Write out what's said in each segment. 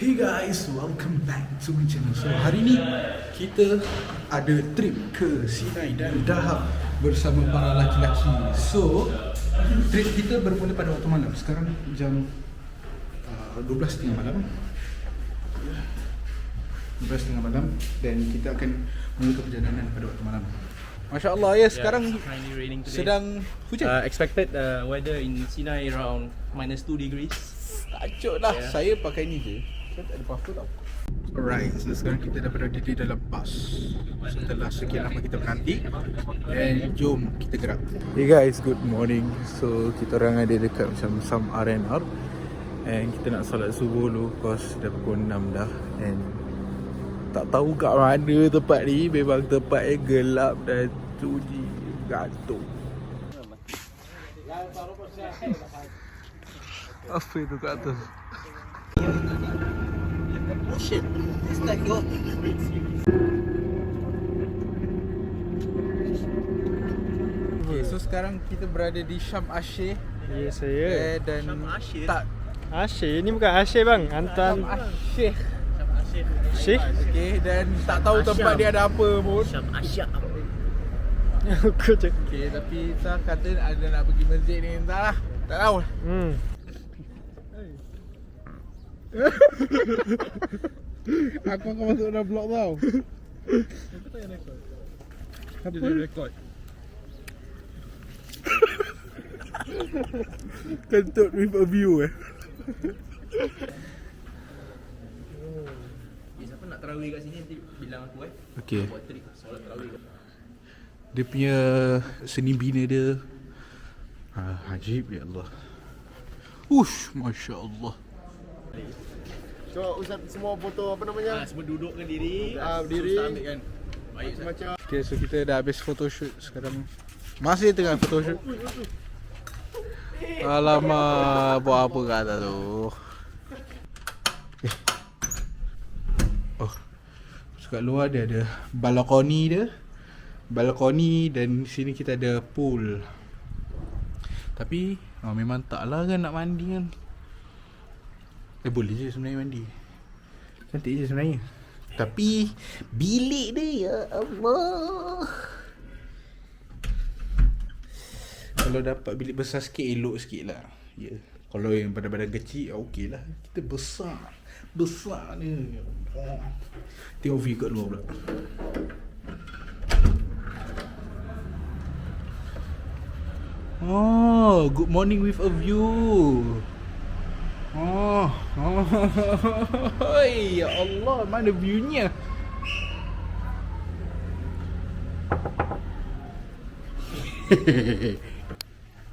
Hey guys, welcome back to my channel. So hari ni kita ada trip ke Sinai dan Dahab bersama para laki-laki. So trip kita bermula pada waktu malam. Sekarang jam 12.30 malam. 12.30 malam dan kita akan mula ke perjalanan pada waktu malam. Masya Allah ya, sekarang sedang hujan. Expected weather in Sinai around -2 degrees. Tajuk lah, saya pakai ni je. Saya tak ada apa-apa tau. Alright, so sekarang kita dah berada di dalam bus setelah sekian lama kita menanti. Dan jom kita gerak. Hey guys, good morning. So kita orang ada dekat macam some R&R and kita nak solat subuh dulu cause dah pukul 6 dah. And tak tahu kat mana tempat ni. Memang tempatnya gelap dan sunyi gantung. Apa itu kat atas? Oh shit, it's that go. Okay, so sekarang kita berada di Syam Asyir. Ya, saya. Dan Syam Asyir? tak, Asyik, ni bukan Asyik bang. Hantar Syam Asyir. Syekh. Okay, dan tak tahu tempat dia ada apa pun. Syam Asyik. Aku cakap. Okay, tapi tak kata ada nak pergi masjid ni, entahlah. Tak tahu. Aku akan masuk dalam vlog tau. Aku tak payah record. Apa? Dia record. Kentut with a view Siapa nak tarawih kat sini nanti bilang aku Okay. Buat trip solat tarawih. Dia punya seni bina dia ajib ya Allah. Ush, Masya Allah. So Ustaz semua foto apa namanya? Semua dudukkan diri. Berdiri. Ustaz ambil kan. Baik Ustaz. Macam Okay, so kita dah habis photoshoot sekarang. Masih tengah photoshoot. Alamak, buat apa kat atas tu? Oh, kat luar dia ada balkoni dia. Balkoni dan sini kita ada pool. Tapi memang taklah kan nak mandi kan. Boleh je sebenarnya mandi. Cantik je sebenarnya. Tapi bilik dia ya Allah. Kalau dapat bilik besar sikit elok sikit lah. Ya. Kalau yang badan-badan kecil okey lah. Kita besar. Besar ni. Tengok view kat luar pula. Oh, good morning with a view. Oh, ya Allah, mana view-nya?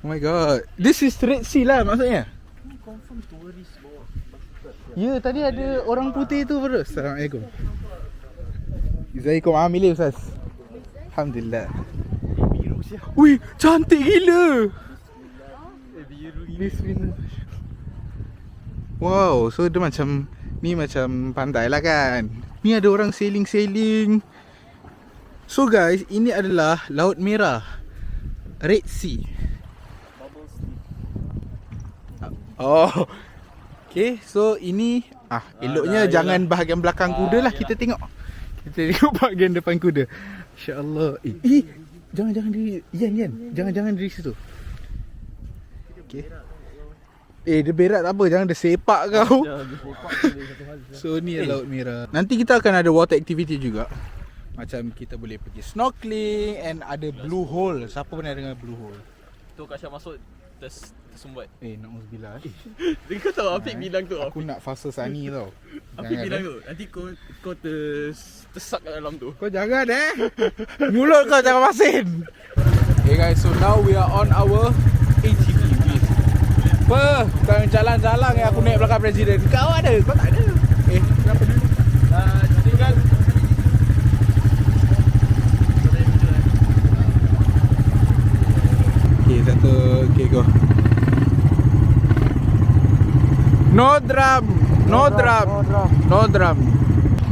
Oh my god, this is Red Sea lah maksudnya. Confirm tourist bawa. Ya, tadi ada orang putih tu baru. Assalamualaikum. Izaikum amili Ustaz. Alhamdulillah. Biru siap. Wih, cantik gila. Biru Bismillah. Wow, so dia macam ni macam pantai lah kan. Ni ada orang sailing-sailing. So guys, ini adalah Laut Merah, Red Sea. Oh. Okay, so ini eloknya jangan bahagian belakang kuda lah kita tengok. Kita tengok bahagian depan kuda. Insya-Allah. Jangan diri Yan. Jangan diri situ. Okay. Dia berak tak apa, jangan dia sepak kau. So ni Laut Merah. Nanti kita akan ada water activity juga. Macam kita boleh pergi snorkeling and ada blue hole. Siapa pernah dengar blue hole? Tu Kak Syah masuk tersumbat. Na'udzubillah. Kau tahu Afiq bilang tu. Aku nak fasa Sani tau. Afiq bilang tu. Nanti kau tersak kat dalam tu. Kau jangan mulut kau jangan masin. Okay guys, so now we are on our ATV. Apa? Kau jalan-jalan yang aku naik belakang presiden. Kau ada? Kau tak ada. Kenapa ni? Tinggal Okay, satu. Okay, go. No drum.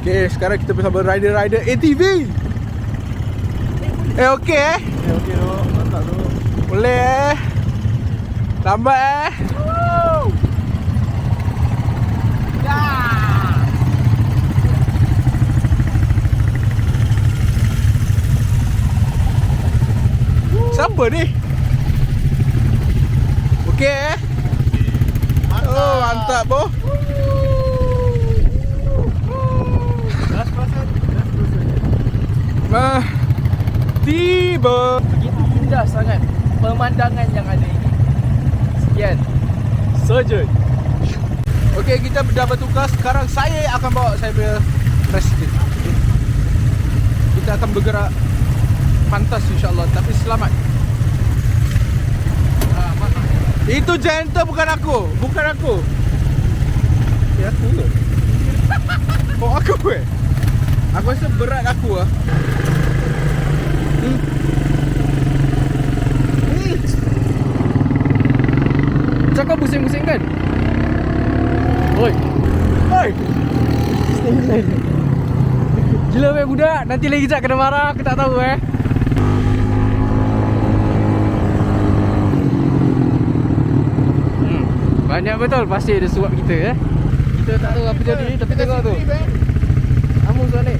Okay, sekarang kita bersama rider ATV. Okay okey tu, mantap tu. Boleh Lambat apa ni? Okey Oh mantap boh. Tiba. Begitu indah sangat pemandangan yang ada ini. Sekian. Saja. Okey, kita dah bertukar. Sekarang saya akan bawa saya punya presiden. Okay. Kita akan bergerak pantas insyaAllah. Tapi selamat. Itu gentle bukan aku. Bukan aku. Ya aku ke? Oh aku ke? Aku rasa berat aku lah. Cakap pusing-pusing kan? Oi. Oi. Gila weh budak. Nanti lagi kejap kena marah. Aku tak tahu Banyak betul pasir dia suap kita Kita tak tahu apa jadi. Tapi tengok tu Amus tu naik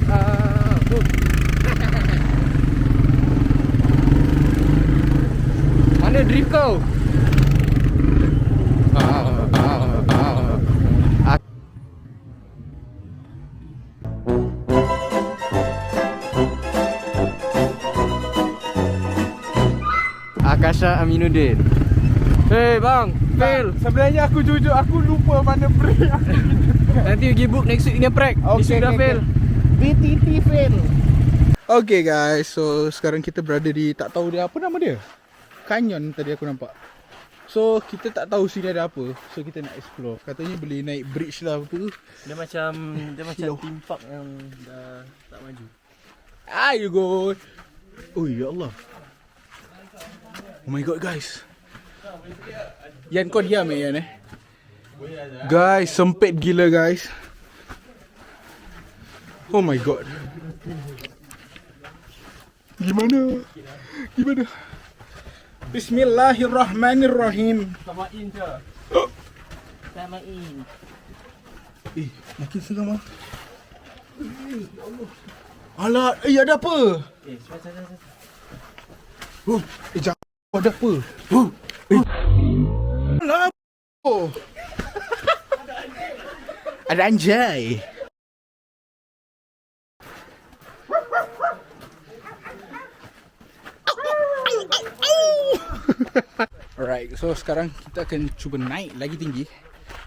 Mana drift kau? Akasha Aminuddin. Hey bang, fail. Sebenarnya aku jujur aku lupa mana break. Nanti pergi book next week punya prank. This week dah fail. BTT fail. Okay guys, so sekarang kita berada di tak tahu dia apa nama dia. Canyon tadi aku nampak. So kita tak tahu sini ada apa. So kita nak explore. Katanya boleh naik bridge lah apa. Dia macam theme park yang dah tak maju. You go. Oh ya Allah. Oh my god guys. Yan kau diam Yan Guys, sempit gila guys. Oh my god. Gimana? Bismillahirrahmanirrahim. Samain je. Samain. Makin seram ah. Alah, ada apa? Jangan ada apa? Alah. Ada anjay. Alright, so sekarang kita akan cuba naik lagi tinggi.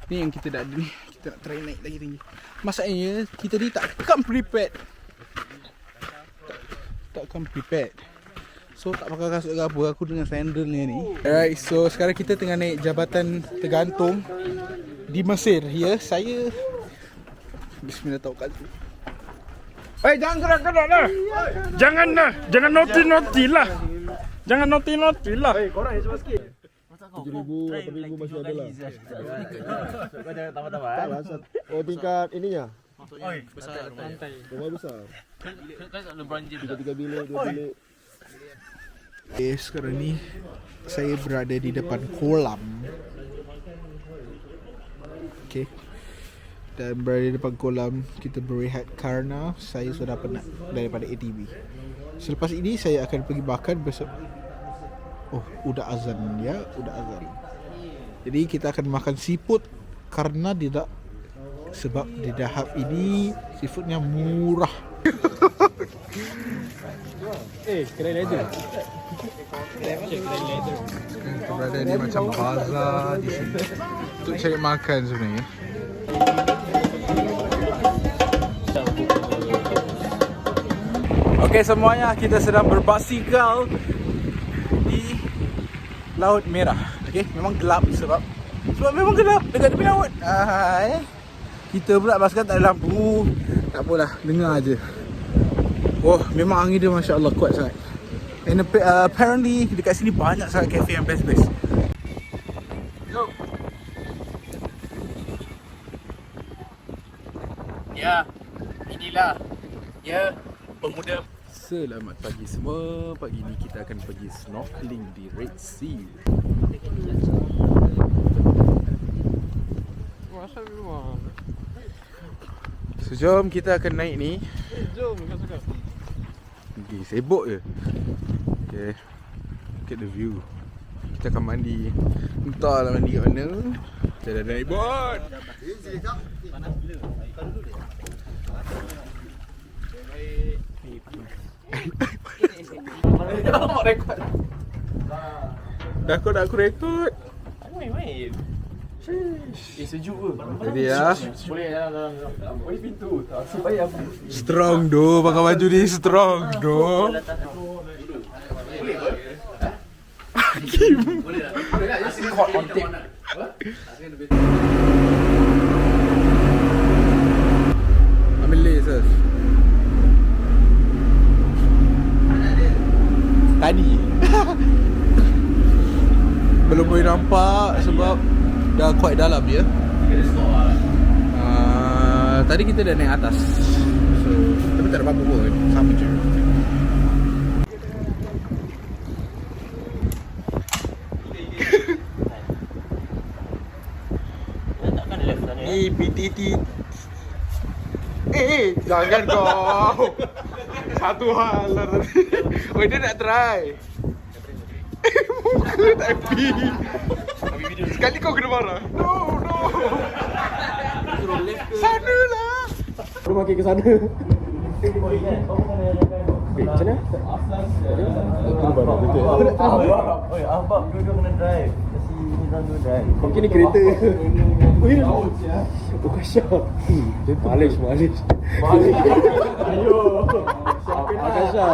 Ni yang kita dah ada ni. Kita nak try naik lagi tinggi. Masalahnya kita ni tak come prepared. Tak come prepared. So tak pakai kasut ke apa. Aku dengan sandal ni. Alright, so sekarang kita tengah naik jabatan tergantung di Mesir. Ya, saya Bismillahirrahmanirrahim. Jangan gerak-gerak lah. Jangan naughty lah. Jangan naughty lah. Korang yang cepat sikit. 7,000, 8,000 masih ada lah. Kau jangan tambah-tambah Tak lah, oh tingkat ininya. besar Santai. Rumah besar. Kan ada branch 3 bilik, 2 bilik. Okay, sekarang ni saya berada di depan kolam. Okay. Dan berada di depan kolam, kita berehat karena saya sudah penat daripada ATV. Selepas ini saya akan pergi makan besok. Oh, udah azan ya, udah azan. Jadi kita akan makan seafood karena sebab di Dahab ini seafoodnya murah. Kedai leather. Kita berada di macam bazar di sini untuk cari makan sebenarnya. Okey semuanya, kita sedang berbasikal di Laut Merah. Okey, memang gelap sebab memang gelap dekat tepi laut. Kita pula basikal tak ada lampu. Tak apalah, dengar aje. Oh, memang angin dia masya-Allah kuat sangat. And apparently dekat sini banyak sangat kafe yang best-best. Yo. Ya, inilah ya pemuda. Selamat pagi semua. Pagi ni kita akan pergi snorkeling di Red Sea. Masa rumah. So jom kita akan naik ni. Jom kau suka. Okay, sibuk je. Okay. Look at the view. Kita akan mandi. Entahlah mandi kat mana. Kita dah naik boat. Dah aku rekod. Sejuk ke? Jadi ya. Boleh dalam. Boleh pintu. Tak supaya apa? Strong doh, pakai baju ni strong doh. Hakim. Boleh tak? Just record on tape. Ambil laser. Tadi. Belum boleh nampak sebab dah quite dalam ya. Tadi kita dah naik atas. So, tapi tak ada apa-apa pun. Sama je. Ni PTT. Jangan kau. Satu hal lah tadi. Oh, dia nak try. Muka tapi. Sekali kau kena marah. No. Sana lah. Kau makin ke sana. Macam mana? Abang dua-dua kena drive. Kasi orang dua drive. Mungkin ni kereta. Bukan Syah. Malaysia. Ayo. Bukan Syah.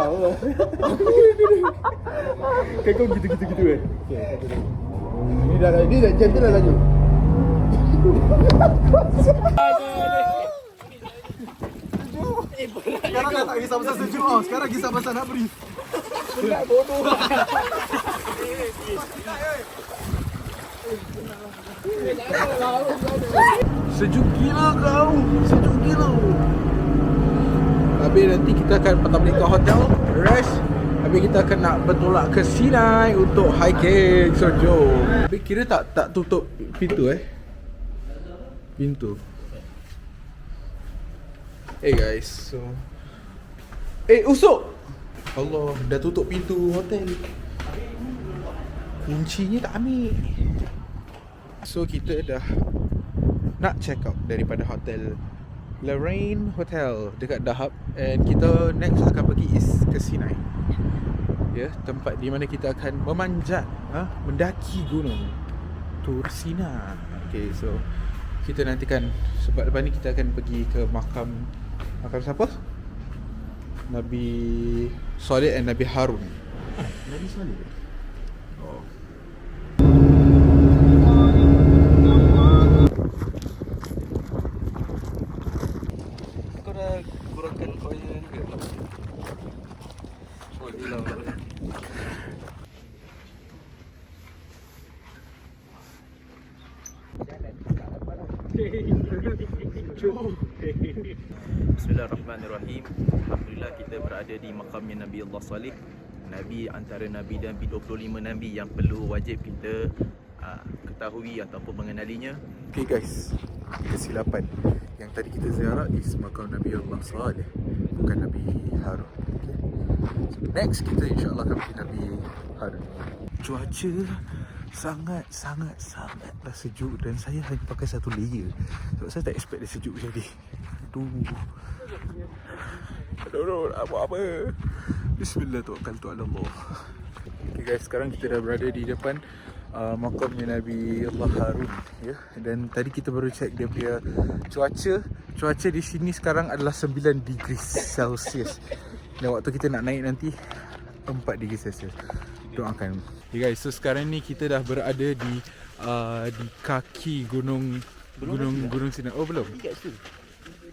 Kan kau gitu-gitu kan? Ini dah jam tu dah lanjut. Sekarang dah tak kisah pasal sejuk tau. Sekarang kisah pasal nak brief. Penat bodoh. Sejuk gila kau. Sejuk gila. Habis nanti kita akan patah balik ke hotel, rest. Habis kita akan nak bertolak ke Sinai untuk hiking. So jom. Habis kira tak tutup pintu pintu. Hey guys, so usuk. Allah, dah tutup pintu hotel. Kuncinya tak ambil. So kita dah nak check out daripada hotel Lorraine Hotel dekat Dahab, and kita next akan pergi ke Sinai. Ya, tempat di mana kita akan memanjat, mendaki gunung Tursina. Okay, so kita nantikan sebab lepas ni kita akan pergi ke makam siapa? Nabi Saleh and Nabi Harun. Nabi Saleh. Oh. Kau dah kurangkan koinnya ke? Oh, hilang. Bismillahirrahmanirrahim. Alhamdulillah kita berada di makamnya Nabi Allah Saleh. Nabi antara Nabi dan 25 Nabi yang perlu wajib kita ketahui ataupun mengenalinya. Okay guys, kesilapan. Yang tadi kita ziarah is makam Nabi Allah Saleh, bukan Nabi Harun. Okay. So next kita insyaAllah akan pergi Nabi Harun. Cuaca sangat-sangat sejuk dan saya hanya pakai satu layer sebab saya tak expect dia sejuk macam ni. Aduh, nak buat apa? Bismillah, tawakkaltu ala Allah. Okay guys, sekarang kita dah berada di depan makamnya Nabi Allah Harun, ya. Dan tadi kita baru check dia punya cuaca di sini sekarang adalah 9 degrees Celsius. Dan waktu kita nak naik nanti 4 degrees Celsius. Doakan. Okay guys, so sekarang ni kita dah berada di kaki gunung Sinai. Oh belum?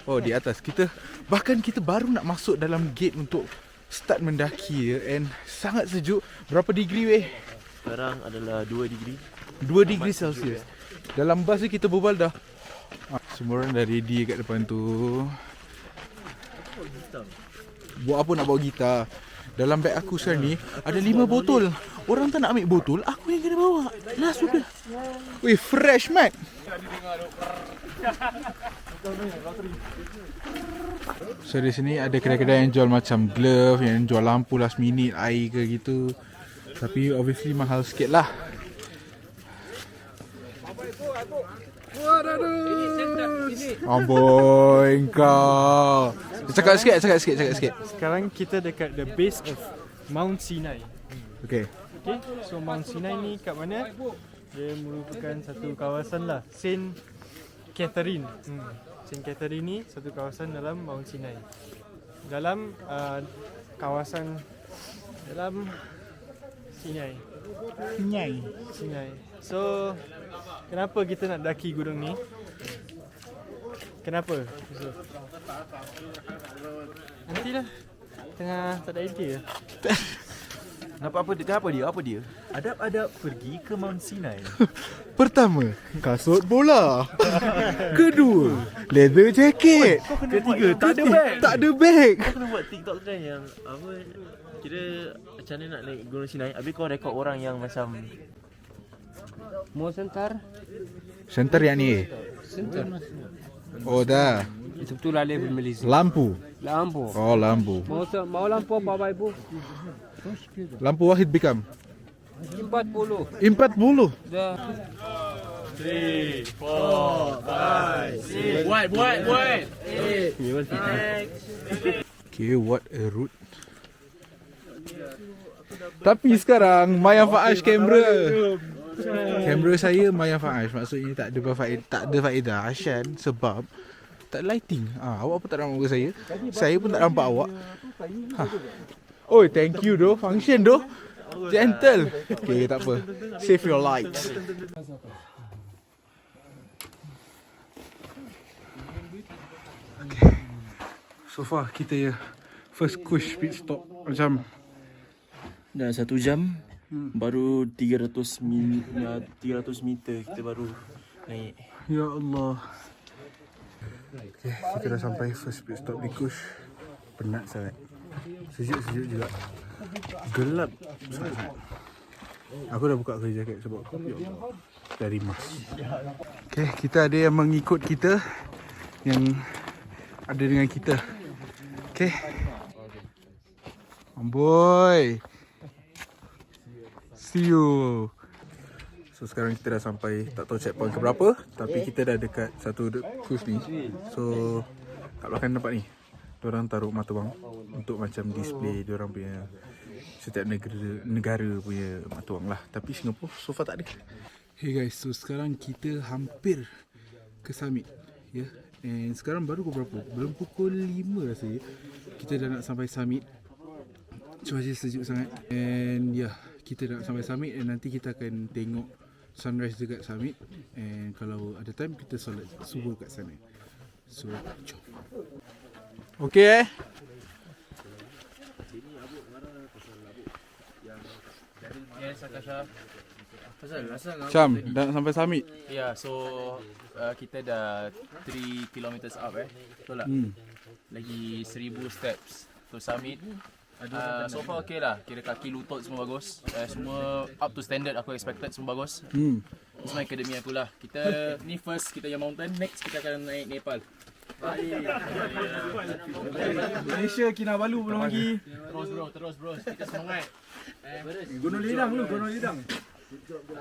Oh di atas. Kita baru nak masuk dalam gate untuk start mendaki, ya. And sangat sejuk. Berapa degree weh? Sekarang adalah 2 degree. 2 degree Celsius. Dalam bas ni kita berbual dah. Semua orang dah ready kat depan tu. Buat apa nak bawa gitar? Dalam beg aku sekarang ni ada 5 botol. Orang tak nak ambil botol, aku yang kena bawa. Lah sudah. Weh, fresh mat. So di sini ada kedai-kedai yang jual macam glove, yang jual lampu last minute, air ke gitu. Tapi obviously mahal sikit lah. Amboi kau. Cakap sikit. Sekarang kita dekat the base of Mount Sinai. Okay. Okay, so Mount Sinai ni kat mana? Dia merupakan satu kawasan lah, Saint Catherine. Saint Catherine ni satu kawasan dalam Mount Sinai. Dalam kawasan dalam Sinai. So kenapa kita nak daki gunung ni? Kenapa? Nantilah. Tengah tak ada idea. Nampak apa dia? Adab-adab pergi ke Mount Sinai. Pertama, kasut bola. Kedua, leather jacket. Ketiga, tak ada bag. Tak ada bag. Kau kena buat TikTok trend yang apa, kira macam mana nak naik Gunung Sinai, habis kau rekod orang yang macam Mau sentar? Center yang ni. Oh dah. Itu betul lah level Malaysia. Lampu. Lampu. Oh lampu. Mau lampu apa ibu? Lampu Wahid Bikam. 40. 40. Dah. buat. Okay, what a route. Tapi sekarang Maya Faash kamera. Kamera saya Maya Faash. Maksudnya tak ada faedah Asyan sebab tak ada lighting. Awak pun tak nampak muka saya. Saya pun tak nampak awak. Oi, thank you doh. Function doh. Gentle. Okay, tak apa. Save your lights. Okay. So far kita ya first kush pit stop macam dah 1 jam, baru 300 meter kita baru naik. ya Allah. Okay, kita dah sampai first pit stop di Kush. Penat sangat. Sejuk juga. Gelap sangat. Aku dah buka kerja jaket sebab dari mas. Okay, kita ada yang mengikut kita, yang ada dengan kita. Okay. Amboi. See you. So sekarang kita dah sampai, tak tahu checkpoint ke berapa, tapi kita dah dekat satu cruise ni. So kat belakang nampak ni, diorang taruh mata wang untuk macam display diorang punya setiap negara punya mata wang lah. Tapi Singapura so far tak ada. Hey guys, so sekarang kita hampir ke summit, ya. And sekarang baru pukul berapa? Belum pukul 5 rasanya. Kita dah nak sampai summit. Cuaca sejuk sangat. And ya, kita dah nak sampai summit, and nanti kita akan tengok sunrise dekat summit. And kalau ada time kita solat subuh kat sana. So jom. Okay Syam, dah nak sampai summit. Ya, so kita dah 3 kilometers up betul tak? Lagi 1000 steps to summit. So far okay lah, kira kaki lutut semua bagus, semua up to standard aku expected, semua bagus. Semua akademi aku lah. Kita ni first kita yang mountain, next kita akan naik Nepal. Malaysia Kinabalu belum lagi. Terus bro, kita semangat. Gunung Lidang dulu, Gunung Lidang.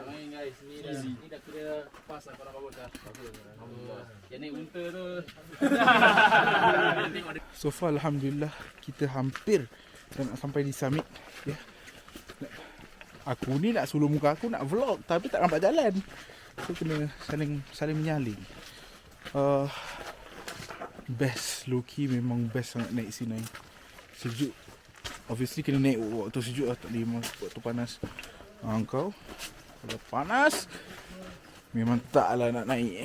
Main guys, ni dah kira pas lah, korang bagus dah. Yang naik unta tu. So far Alhamdulillah kita hampir dah nak sampai di summit, ya. Aku ni nak sulur muka aku nak vlog tapi tak nampak jalan. So kena saling menyaling. Best, low-key memang best sangat naik Sinai. Sejuk. Obviously kena naik waktu sejuk lah, tak boleh waktu panas. Kau kalau panas memang taklah nak naik.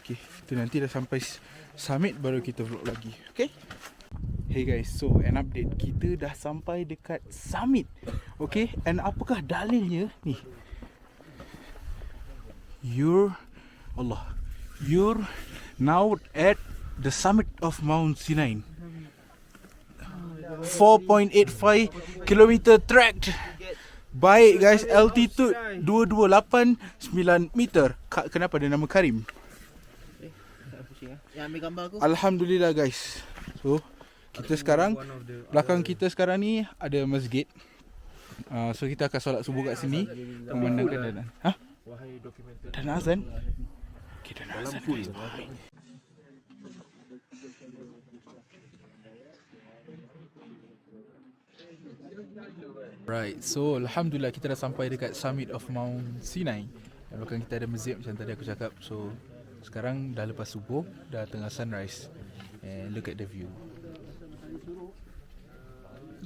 Okay, kita nanti dah sampai summit baru kita vlog lagi. Okay. Hey guys, so an update, kita dah sampai dekat summit. Okay, and apakah dalilnya ni? You're now at the summit of Mount Sinai. 4.85 km tracked. Baik guys, altitude 228.9 meter. Kenapa ada nama Karim? Yang ambil gambar aku. Alhamdulillah guys. So kita sekarang, belakang kita sekarang ni ada masjid. So kita akan solat subuh kat sini. Memandangkan dan hah? Dan azan. Okay, dan azan. Right, so Alhamdulillah kita dah sampai dekat summit of Mount Sinai. Yang belakang kita ada masjid macam tadi aku cakap. So sekarang dah lepas subuh, dah tengah sunrise. And look at the view.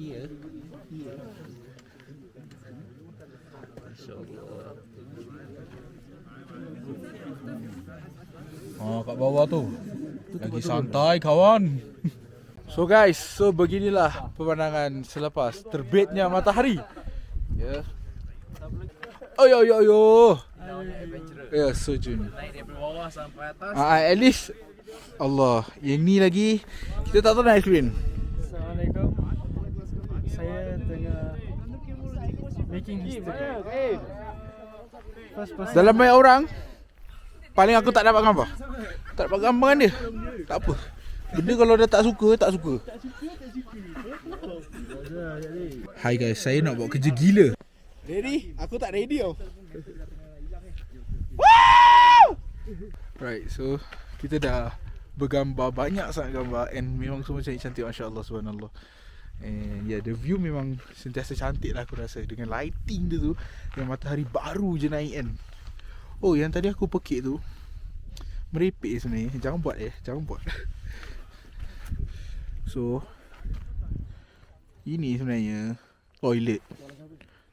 Yeah. InsyaAllah. Oh, kat bawah tu lagi santai kawan. So guys, so beginilah pemandangan selepas terbitnya matahari. Ya. Ayo. Ya, so jun. Naik dari bawah sampai atas. At least Allah, yang ni lagi kita tak tahu nak explain. Assalamualaikum. Saya tengah making history. First person. Dalam banyak orang, paling aku tak dapat gambar. Tak dapat gambar dengan dia. Tak apa. Benda kalau dah tak suka, tak suka. Hai guys, saya nak buat kerja gila. Ready? Aku tak ready tau. Right, so kita dah bergambar, banyak sangat gambar. And memang semua cantik-cantik, Masya Allah, Subhanallah. And yeah, the view memang sentiasa cantik lah aku rasa. Dengan lighting dia tu, yang matahari baru je naik kan. Oh, yang tadi aku pekik tu merepek sebenarnya. Jangan buat jangan buat. So ini sebenarnya toilet,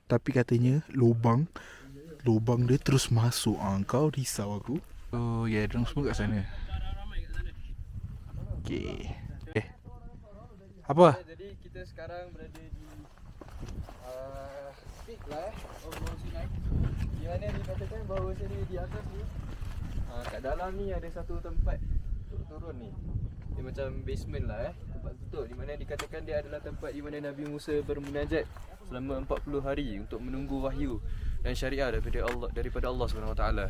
tapi katanya lubang dia terus masuk. Kau risau aku. Oh ya, dorang semua kat sana. Okay. Apa? Jadi kita sekarang berada di peak lah Mount Sinai. Di mana dikatakan bahawa sini di atas ni kat dalam ni ada satu tempat untuk turun ni. Dia macam basement lah tempat tutup, di mana dikatakan dia adalah tempat di mana Nabi Musa bermunajat selama 40 hari untuk menunggu wahyu dan syariah daripada Allah Subhanahu Wa Taala.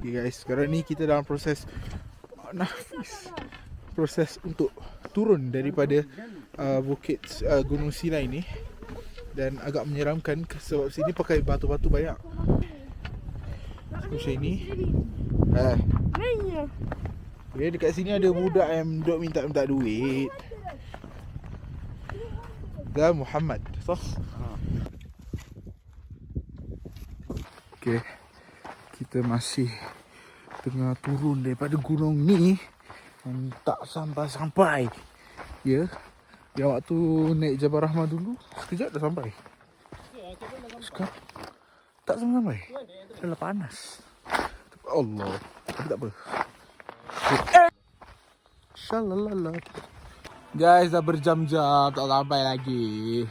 Okay guys, sekarang ni kita dalam proses proses untuk turun daripada bukit Gunung Sinai ni. Dan agak menyeramkan sebab sini pakai batu-batu banyak. Macam ni. Okay, dekat sini ada budak yang duk minta duit. Dan Muhammad. So. Okay. Kita masih tengah turun daripada gunung ni. Yang tak sampai-sampai. Ya. Yang waktu naik Jabal Rahmah dulu, sekejap dah sampai. Sekarang tak sampai. Dah panas. Allah. Tapi tak apa. Shalalala. Guys, dah berjam-jam tak sampai lagi.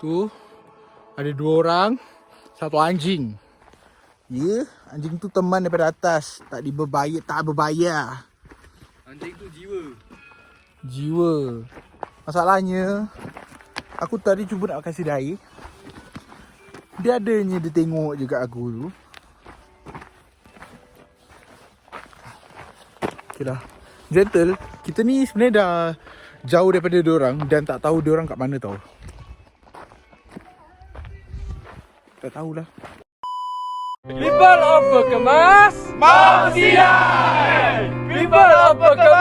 Tu ada 2 orang, 1 anjing. Ya, anjing tu teman daripada atas. Tak berbayar. Anjing tu Jiwa. Masalahnya, aku tadi cuba nak kasih dia air. Dia tengok je kat aku tu. Okay dah. Gentle. Kita ni sebenarnya dah jauh daripada diorang dan tak tahu diorang kat mana tau. Tak tahulah. People of Berkemas, Mount Sinai! People of Berkemas,